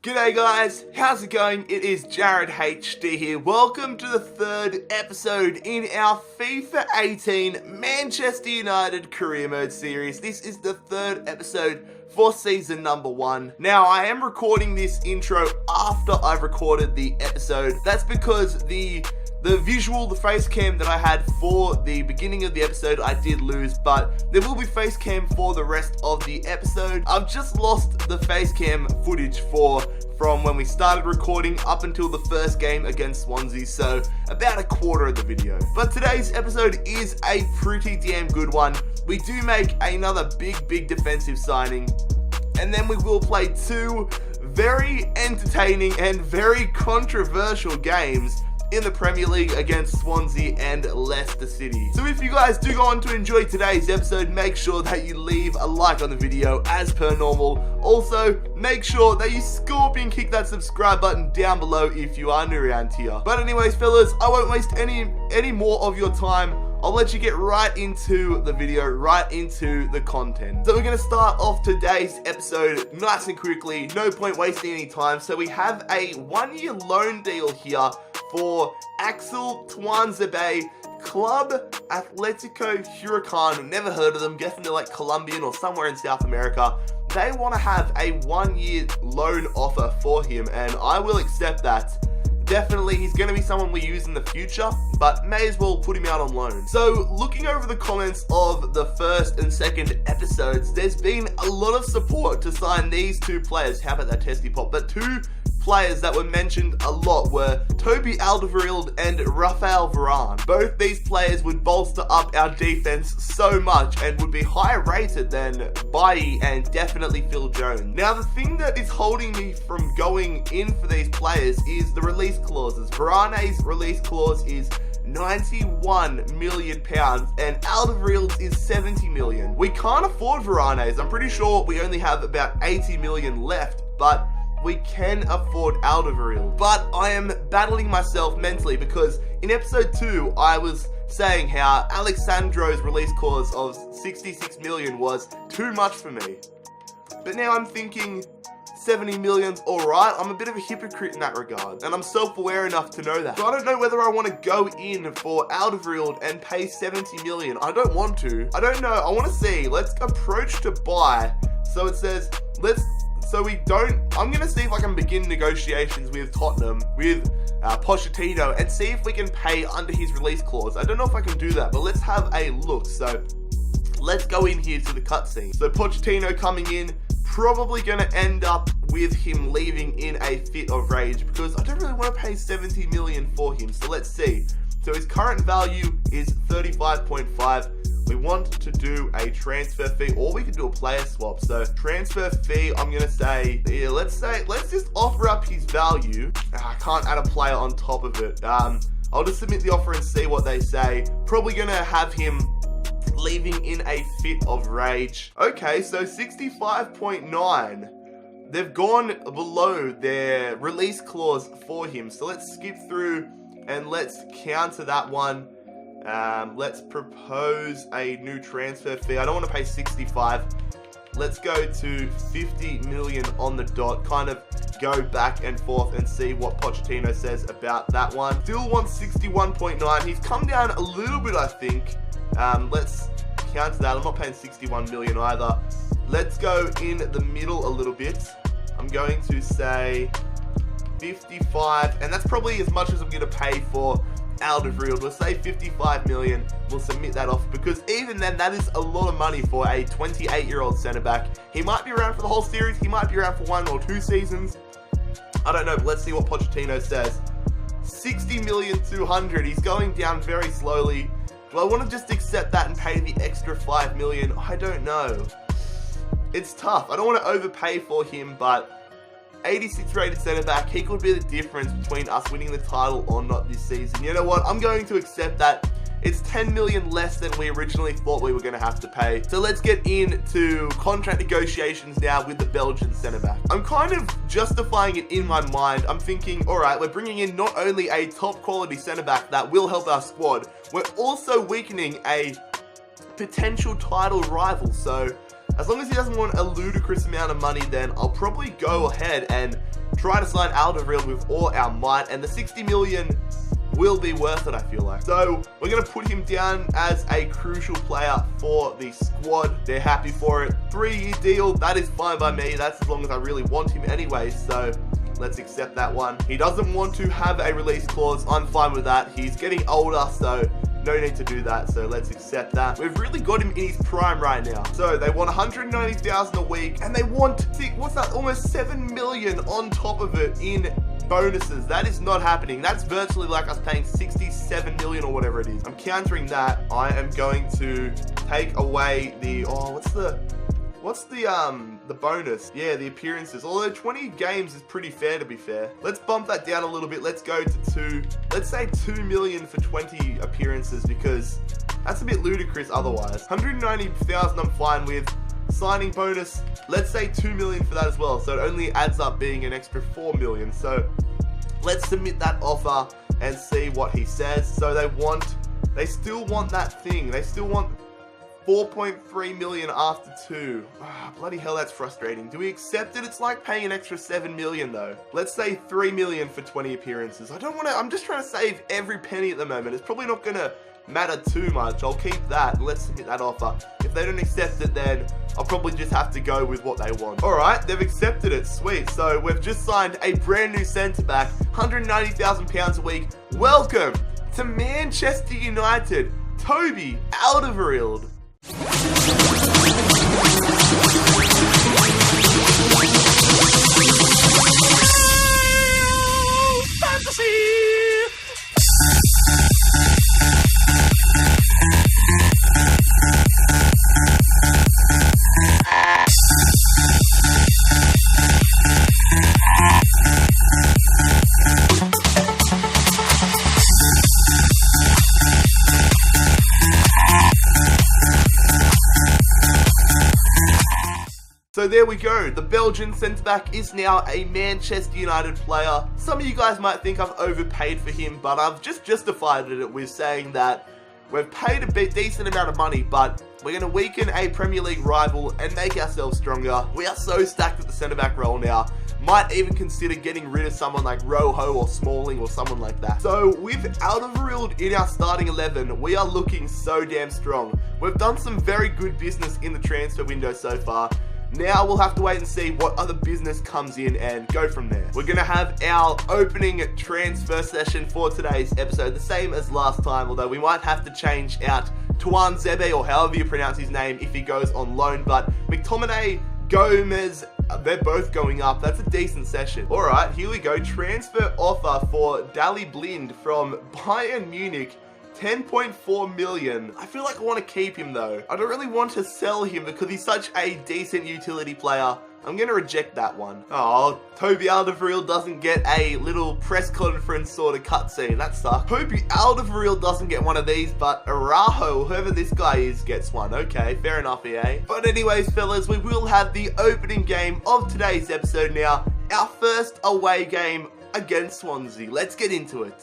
G'day guys, how's it going? It is JarradHD here. Welcome to the third episode in our FIFA 18 Manchester United Career Mode series. This is the third episode for season number 1. Now, I am recording this intro after I've recorded the episode. That's because the visual, the face cam that I had for the beginning of the episode, I did lose, but there will be face cam for the rest of the episode. I've just lost the face cam footage from when we started recording up until the first game against Swansea, so about a quarter of the video. But today's episode is a pretty damn good one. We do make another big defensive signing, and then we will play two very entertaining and very controversial games in the Premier League against Swansea and Leicester City. So if you guys do go on to enjoy today's episode, make sure that you leave a like on the video as per normal. Also, make sure that you scorpion kick that subscribe button down below if you are new around here. But anyways, fellas, I won't waste any more of your time. I'll let you get right into the video, right into the content. So we're going to start off today's episode nice and quickly. No point wasting any time. So we have a 1-year loan deal here for Axel Tuanzebe, Club Atletico Huracan. Never heard of them. Guessing they're like Colombian or somewhere in South America. They want to have a 1-year loan offer for him, and I will accept that. Definitely, he's going to be someone we use in the future, but may as well put him out on loan. So, looking over the comments of the first and second episodes, there's been a lot of support to sign these two players. How about that testy pop? But two players that were mentioned a lot were Toby Alderweireld and Rafael Varane. Both these players would bolster up our defense so much and would be higher rated than Bailly and definitely Phil Jones. Now, the thing that is holding me from going in for these players is the release clauses. Varane's release clause is £91 million and Alderweireld's is 70 million. We can't afford Varane's. I'm pretty sure we only have about 80 million left, but we can afford Alderweireld. But I am battling myself mentally because in episode 2, I was saying how Alexandro's release clause of 66 million was too much for me. But now I'm thinking 70 million's alright. I'm a bit of a hypocrite in that regard, and I'm self-aware enough to know that. So I don't know whether I want to go in for Alderweireld and pay 70 million. I don't want to. I don't know. I want to see. Let's approach to buy. So it says, I'm going to see if I can begin negotiations with Tottenham, with Pochettino, and see if we can pay under his release clause. I don't know if I can do that, but let's have a look. So let's go in here to the cutscene. So Pochettino coming in, probably going to end up with him leaving in a fit of rage because I don't really want to pay 70 million for him. So let's see. So his current value is 35.5. We want to do a transfer fee, or we could do a player swap. So transfer fee, I'm going to say, yeah, let's just offer up his value. I can't add a player on top of it. I'll just submit the offer and see what they say. Probably going to have him leaving in a fit of rage. Okay, so 65.9. They've gone below their release clause for him. So let's skip through and let's counter that one. Let's propose a new transfer fee. I don't want to pay 65. Let's go to 50 million on the dot. Kind of go back and forth and see what Pochettino says about that one. Still wants 61.9. He's come down a little bit, I think. Let's counter that. I'm not paying 61 million either. Let's go in the middle a little bit. I'm going to say 55, and that's probably as much as I'm going to pay for Alderweireld. We'll say 55 million. We'll submit that off because even then, that is a lot of money for a 28-year-old centre-back. He might be around for the whole series. He might be around for 1 or 2 seasons. I don't know, but let's see what Pochettino says. 60,200,000. He's going down very slowly. Do I want to just accept that and pay the extra 5 million? I don't know. It's tough. I don't want to overpay for him, but 86 rated centre back, he could be the difference between us winning the title or not this season. You know what? I'm going to accept that. It's 10 million less than we originally thought we were going to have to pay. So let's get into contract negotiations now with the Belgian centre back. I'm kind of justifying it in my mind. I'm thinking, all right, we're bringing in not only a top quality centre back that will help our squad, we're also weakening a potential title rival. So as long as he doesn't want a ludicrous amount of money, then I'll probably go ahead and try to sign Alderweireld with all our might, and the 60 million will be worth it, I feel like. So we're going to put him down as a crucial player for the squad. They're happy for it. 3-year deal, that is fine by me. That's as long as I really want him anyway, so let's accept that one. He doesn't want to have a release clause. I'm fine with that. He's getting older, so no need to do that, so let's accept that. We've really got him in his prime right now. So they want 190,000 a week, and they want, what's that, almost 7 million on top of it in bonuses. That is not happening. That's virtually like us paying 67 million or whatever it is. I'm countering that. I am going to take away the, what's the bonus? Yeah, the appearances. Although 20 games is pretty fair, to be fair. Let's bump that down a little bit. Let's go to let's say 2 million for 20 appearances, because that's a bit ludicrous otherwise. 190,000 I'm fine with. Signing bonus, let's say 2 million for that as well. So it only adds up being an extra 4 million. So let's submit that offer and see what he says. So they still want that thing. They still want 4.3 million after 2. Bloody hell, that's frustrating. Do we accept it? It's like paying an extra 7 million though. Let's say 3 million for 20 appearances. I'm just trying to save every penny at the moment. It's probably not gonna matter too much. I'll keep that. Let's submit that offer. If they don't accept it, then I'll probably just have to go with what they want. Alright, they've accepted it. Sweet. So we've just signed a brand new centre back, £190,000 a week. Welcome to Manchester United, Toby Alderweireld. So there we go, the Belgian centre-back is now a Manchester United player. Some of you guys might think I've overpaid for him, but I've just justified it with saying that we've paid a decent amount of money, but we're going to weaken a Premier League rival and make ourselves stronger. We are so stacked at the centre-back role now. Might even consider getting rid of someone like Rojo or Smalling or someone like that. So with Alderweireld in our starting 11, we are looking so damn strong. We've done some very good business in the transfer window so far. Now we'll have to wait and see what other business comes in and go from there. We're going to have our opening transfer session for today's episode, the same as last time, although we might have to change out Tuan Zebe, or however you pronounce his name, if he goes on loan. But McTominay, Gomez, they're both going up. That's a decent session. Alright, here we go. Transfer offer for Dali Blind from Bayern Munich. 10.4 million. I feel like I want to keep him though. I don't really want to sell him because he's such a decent utility player. I'm going to reject that one. Oh, Toby Alderweireld doesn't get a little press conference sort of cutscene. That sucks. Toby Alderweireld doesn't get one of these, but Arajo, whoever this guy is, gets one. Okay, fair enough, EA. But anyways, fellas, we will have the opening game of today's episode now. Our first away game against Swansea. Let's get into it.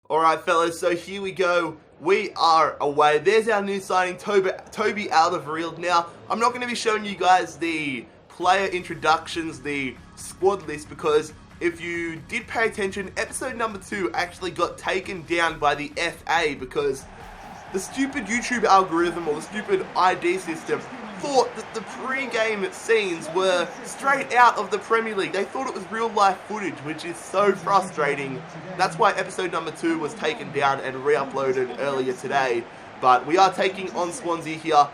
Alright fellas, so here we go. We are away. There's our new signing, Toby Alderweireld. Now, I'm not going to be showing you guys the player introductions, the squad list, because if you did pay attention, episode number 2 actually got taken down by the FA because the stupid YouTube algorithm or the stupid ID system thought that the pre-game scenes were straight out of the Premier League. They thought it was real life footage, which is so frustrating. That's why episode number 2 was taken down and re-uploaded earlier today. But we are taking on Swansea here,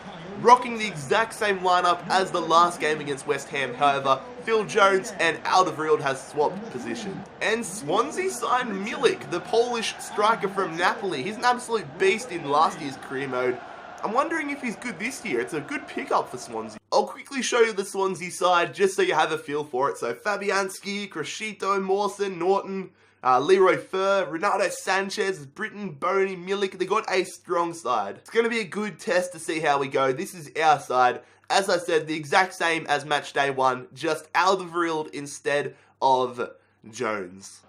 rocking the exact same lineup as the last game against West Ham. However, Phil Jones and Alderweireld has swapped position. And Swansea signed Milik, the Polish striker from Napoli. He's an absolute beast in last year's career mode. I'm wondering if he's good this year. It's a good pickup for Swansea. I'll quickly show you the Swansea side just so you have a feel for it. So Fabianski, Crescito, Mawson, Norton, Leroy Fer, Renato Sanchez, Britton, Boney, Milik. They got a strong side. It's going to be a good test to see how we go. This is our side. As I said, the exact same as match day 1, just Alderweireld instead of Jones.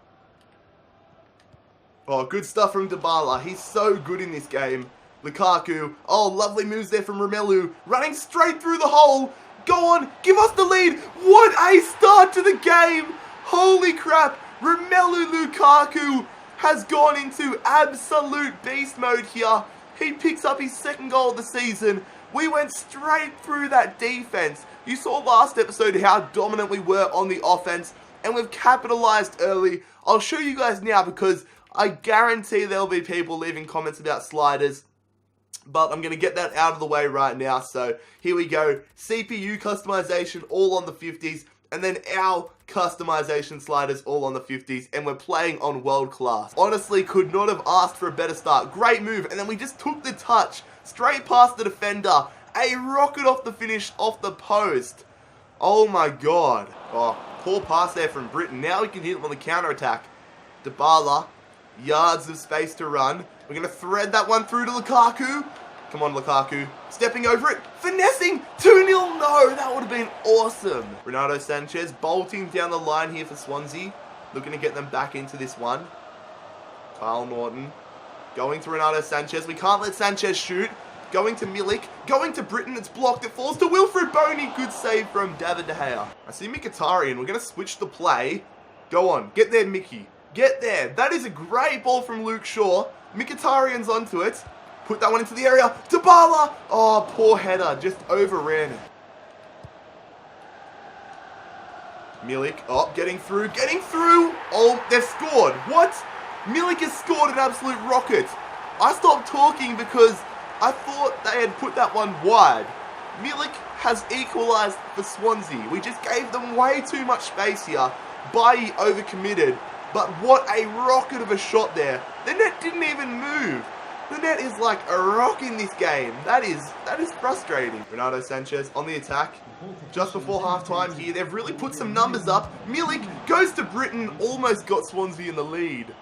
Oh, good stuff from DEMARAH. He's so good in this game. Lukaku. Oh, lovely moves there from Romelu. Running straight through the hole. Go on, give us the lead. What a start to the game. Holy crap. Romelu Lukaku has gone into absolute beast mode here. He picks up his second goal of the season. We went straight through that defense. You saw last episode how dominant we were on the offense, and we've capitalized early. I'll show you guys now because I guarantee there'll be people leaving comments about sliders, but I'm going to get that out of the way right now. So here we go. CPU customization all on the 50s, and then our customization sliders all on the 50s, and we're playing on world class. Honestly, could not have asked for a better start. Great move, and then we just took the touch straight past the defender. A rocket off the finish, off the post. Oh my god. Oh, poor pass there from Britain. Now we can hit him on the counter-attack. DEMARAH, yards of space to run. We're going to thread that one through to Lukaku. Come on, Lukaku. Stepping over it. Finessing. 2-0. No, that would have been awesome. RENATO SANCHES bolting down the line here for Swansea. Looking to get them back into this one. Kyle Norton. Going to RENATO SANCHES. We can't let Sanchez shoot. Going to Milik. Going to Britain. It's blocked. It falls to Wilfred Boney. Good save from David De Gea. I see Mkhitaryan. We're going to switch the play. Go on. Get there, Mickey. Get there. That is a great ball from Luke Shaw. Mkhitaryan's onto it. Put that one into the area. DEMARAH. Oh, poor header. Just overran it. Milik. Oh, getting through. Getting through. Oh, they've scored. What? Milik has scored an absolute rocket. I stopped talking because I thought they had put that one wide. Milik has equalised for Swansea. We just gave them way too much space here. Bailly overcommitted. But what a rocket of a shot there. The net didn't even move. The net is like a rock in this game. That is frustrating. RENATO SANCHES on the attack. Just before half-time here, they've really put some numbers up. Milik goes to Britain, almost got Swansea in the lead.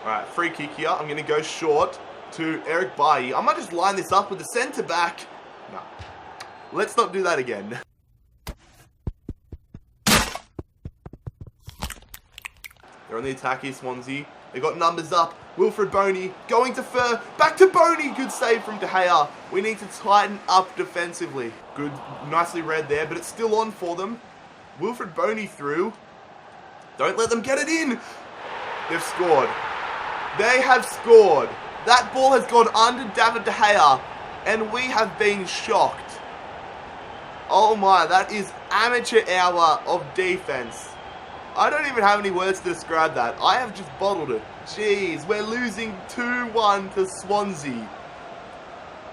Alright, free kick here. I'm going to go short to Eric Bailly. I might just line this up with the centre-back. No. Let's not do that again. They're on the attack here, Swansea. They got numbers up. Wilfred Boney going to Fur. Back to Boney. Good save from De Gea. We need to tighten up defensively. Good, nicely read there, but it's still on for them. Wilfred Boney through. Don't let them get it in. They've scored. They have scored. That ball has gone under David De Gea, and we have been shocked. Oh my, that is amateur hour of defense. I don't even have any words to describe that. I have just bottled it. Jeez, we're losing 2-1 to Swansea.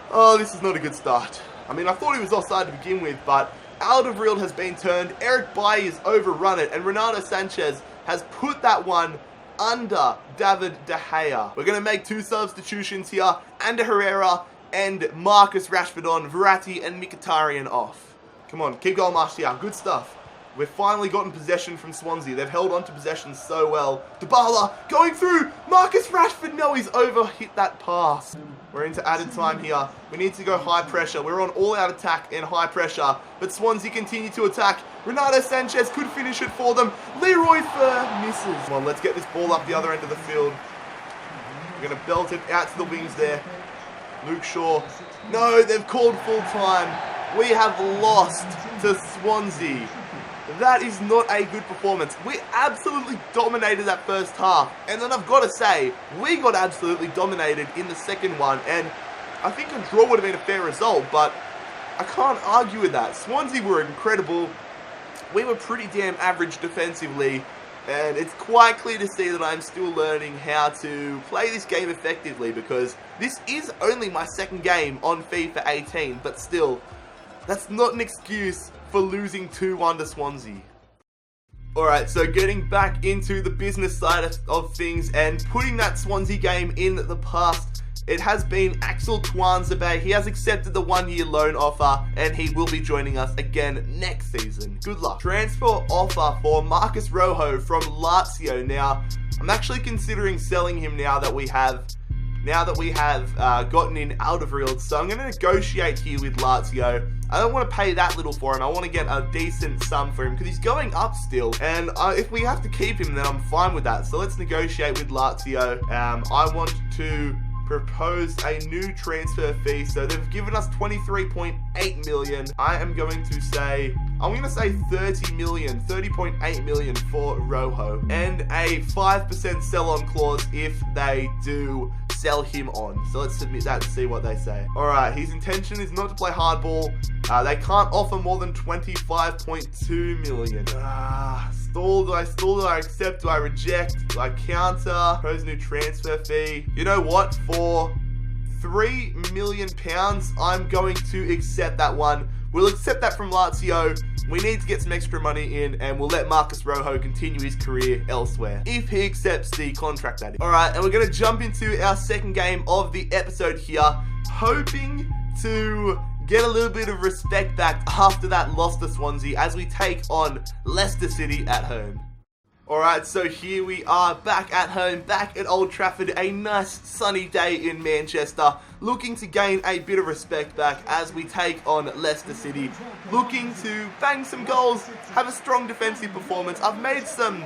Oh, this is not a good start. I mean, I thought he was offside to begin with, but Alderweireld has been turned. Eric Bailly has overrun it, and RENATO SANCHES has put that one under David De Gea. We're going to make two substitutions here. Ander Herrera and Marcus Rashford on. Verratti and Mkhitaryan off. Come on, keep going, Martial. Good stuff. We've finally gotten possession from Swansea. They've held on to possession so well. DEMARAH going through. Marcus Rashford. No, he's overhit that pass. We're into added time here. We need to go high pressure. We're on all-out attack and high pressure. But Swansea continue to attack. RENATO SANCHES could finish it for them. Leroy Fer misses. Come on, let's get this ball up the other end of the field. We're going to belt it out to the wings there. Luke Shaw. No, they've called full time. We have lost to Swansea. That is not a good performance. We absolutely dominated that first half. And then I've got to say, we got absolutely dominated in the second one. And I think a draw would have been a fair result, but I can't argue with that. Swansea were incredible. We were pretty damn average defensively. And it's quite clear to see that I'm still learning how to play this game effectively, because this is only my second game on FIFA 18, but still, that's not an excuse for losing 2-1 to Swansea. Alright, so getting back into the business side of things and putting that Swansea game in the past, it has been Axel Tuanzebe. He has accepted the 1-year loan offer and he will be joining us again next season. Good luck. Transfer offer for Marcus Rojo from Lazio. Now, I'm actually considering selling him now that we have gotten in Alderweireld, so I'm going to negotiate here with Lazio. I don't want to pay that little for him. I want to get a decent sum for him because he's going up still. And if we have to keep him, then I'm fine with that. So let's negotiate with Lazio. I want to proposed a new transfer fee. So they've given us 23.8 million. I'm going to say 30 million, 30.8 million for Rojo, and a 5% sell-on clause if they do sell him on. So let's submit that to see what they say. Alright, his intention is not to play hardball. They can't offer more than 25.2 million. Stall, do I accept, do I reject, do I counter, propose new transfer fee? You know what, for £3 million, I'm going to accept that one. We'll accept that from Lazio. We need to get some extra money in, and we'll let Marcus Rojo continue his career elsewhere, if he accepts the contract, that is. Alright, and we're going to jump into our second game of the episode here, hoping to get a little bit of respect back after that loss to Swansea as we take on Leicester City at home. Alright, so here we are back at home, back at Old Trafford, a nice sunny day in Manchester, looking to gain a bit of respect back as we take on Leicester City, looking to bang some goals, have a strong defensive performance. I've made some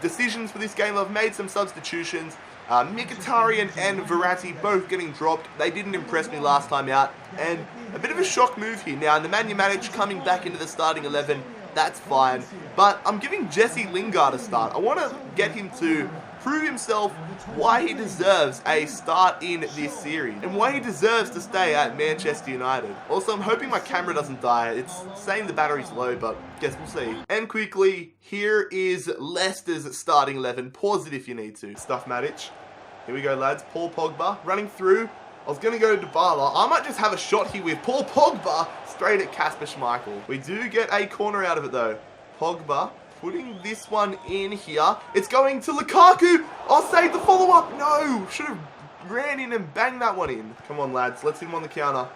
decisions for this game. I've made some substitutions. Mkhitaryan and Verratti both getting dropped. They didn't impress me last time out, and a bit of a shock move here. Now, Nemanja Matic coming back into the starting 11, that's fine, but I'm giving Jesse Lingard a start. I want to get him to prove himself why he deserves a start in this series, and why he deserves to stay at Manchester United. Also, I'm hoping my camera doesn't die. It's saying the battery's low, but guess we'll see. And quickly, here is Leicester's starting 11. Pause it if you need to. Stuff Matic. Here we go, lads. Paul Pogba running through. I was going to go to DEMARAH. I might just have a shot here with Paul Pogba straight at Kasper Schmeichel. We do get a corner out of it, though. Pogba putting this one in here. It's going to Lukaku. I'll save the follow-up. No, should have ran in and banged that one in. Come on, lads. Let's hit him on the counter.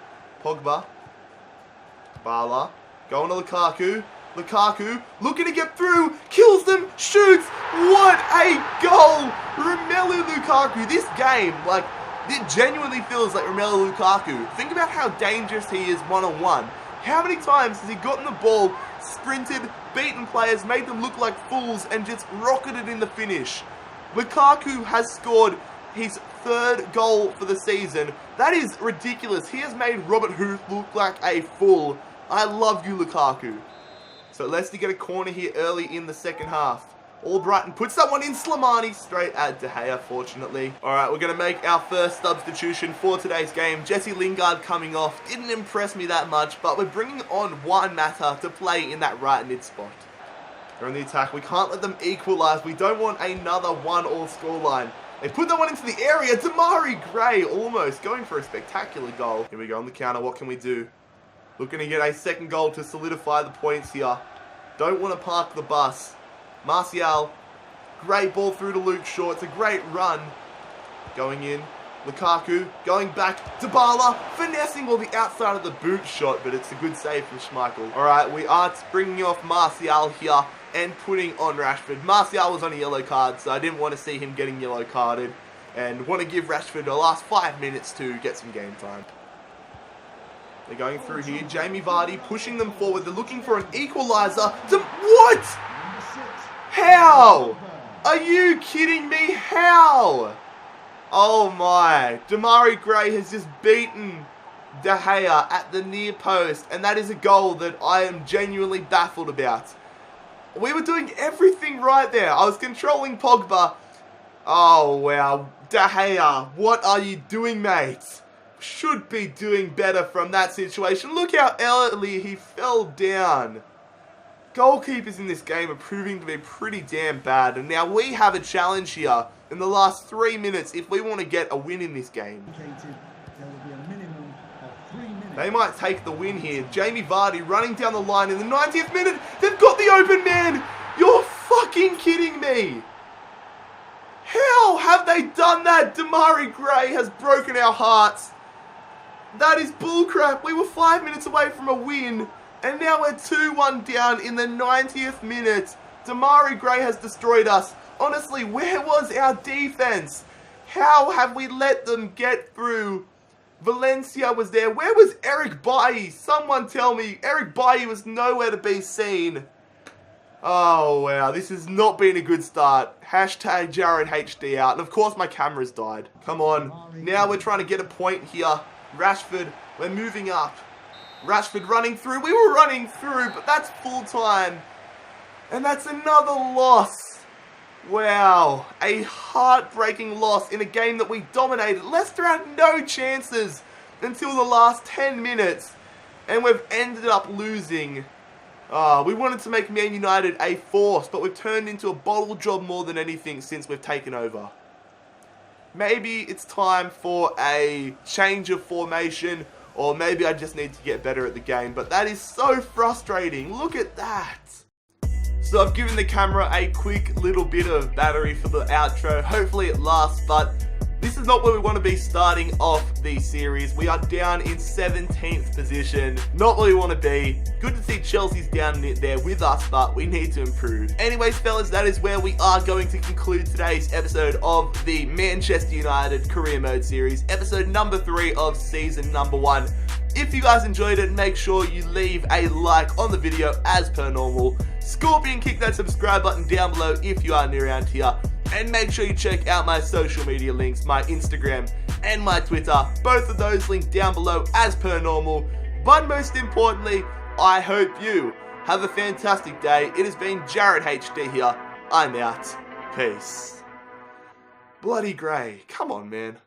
Pogba. Bala. Going to Lukaku. Lukaku looking to get through. Kills them. Shoots. What a goal. Romelu Lukaku. This game, like, it genuinely feels like Romelu Lukaku. Think about how dangerous he is one-on-one. How many times has he gotten the ball, sprinted, beaten players, made them look like fools, and just rocketed in the finish? Lukaku has scored his third goal for the season. That is ridiculous. He has made Robert Huth look like a fool. I love you, Lukaku. So Leicester get a corner here early in the second half. Albrighton puts that one in. Slimani straight at De Gea, fortunately. Alright, we're going to make our first substitution for today's game. Jesse Lingard coming off. Didn't impress me that much, but we're bringing on Juan Mata to play in that right mid spot. They're on the attack. We can't let them equalise. We don't want another 1-all scoreline. They put that one into the area. DEMARAH Gray almost going for a spectacular goal. Here we go on the counter. What can we do? Looking to get a second goal to solidify the points here. Don't want to park the bus. Martial, great ball through to Luke Shaw. It's a great run. Going in. Lukaku, going back. Dybala, finessing on the outside of the boot shot, but it's a good save from Schmeichel. Alright, we are bringing off Martial here and putting on Rashford. Martial was on a yellow card, so I didn't want to see him getting yellow carded. And want to give Rashford the last 5 minutes to get some game time. They're going through here. Jamie Vardy pushing them forward. They're looking for an equaliser. What? How? Are you kidding me? How? Oh my. DEMARAH Gray has just beaten De Gea at the near post. And that is a goal that I am genuinely baffled about. We were doing everything right there. I was controlling Pogba. Oh wow. De Gea, what are you doing, mate? Should be doing better from that situation. Look how early he fell down. Goalkeepers in this game are proving to be pretty damn bad, and now we have a challenge here in the last 3 minutes if we want to get a win in this game. They might take the win here. Jamie Vardy running down the line in the 90th minute. They've got the open man. You're fucking kidding me. How have they done that? DEMARAH Gray has broken our hearts. That is bullcrap. We were 5 minutes away from a win. And now we're 2-1 down in the 90th minute. DEMARAH Gray has destroyed us. Honestly, where was our defense? How have we let them get through? Valencia was there. Where was Eric Bailly? Someone tell me. Eric Bailly was nowhere to be seen. Oh, wow. This has not been a good start. Hashtag JarradHD out. And of course, my camera's died. Come on. Now we're trying to get a point here. Rashford, we're moving up. Rashford running through. We were running through, but that's full time. And that's another loss. Wow. A heartbreaking loss in a game that we dominated. Leicester had no chances until the last 10 minutes. And we've ended up losing. We wanted to make Man United a force, but we've turned into a bottle job more than anything since we've taken over. Maybe it's time for a change of formation, or maybe I just need to get better at the game, but that is so frustrating. Look at that. So I've given the camera a quick little bit of battery for the outro. Hopefully it lasts, but this is not where we want to be starting off the series. We are down in 17th position. Not where we want to be. Good to see Chelsea's down there with us, but we need to improve. Anyways, fellas, that is where we are going to conclude today's episode of the Manchester United Career Mode series. Episode number 3 of season number 1. If you guys enjoyed it, make sure you leave a like on the video as per normal. Scorpion, kick that subscribe button down below if you are new around here. And make sure you check out my social media links, my Instagram and my Twitter. Both of those linked down below as per normal. But most importantly, I hope you have a fantastic day. It has been JarradHD here. I'm out. Peace. Bloody grey. Come on, man.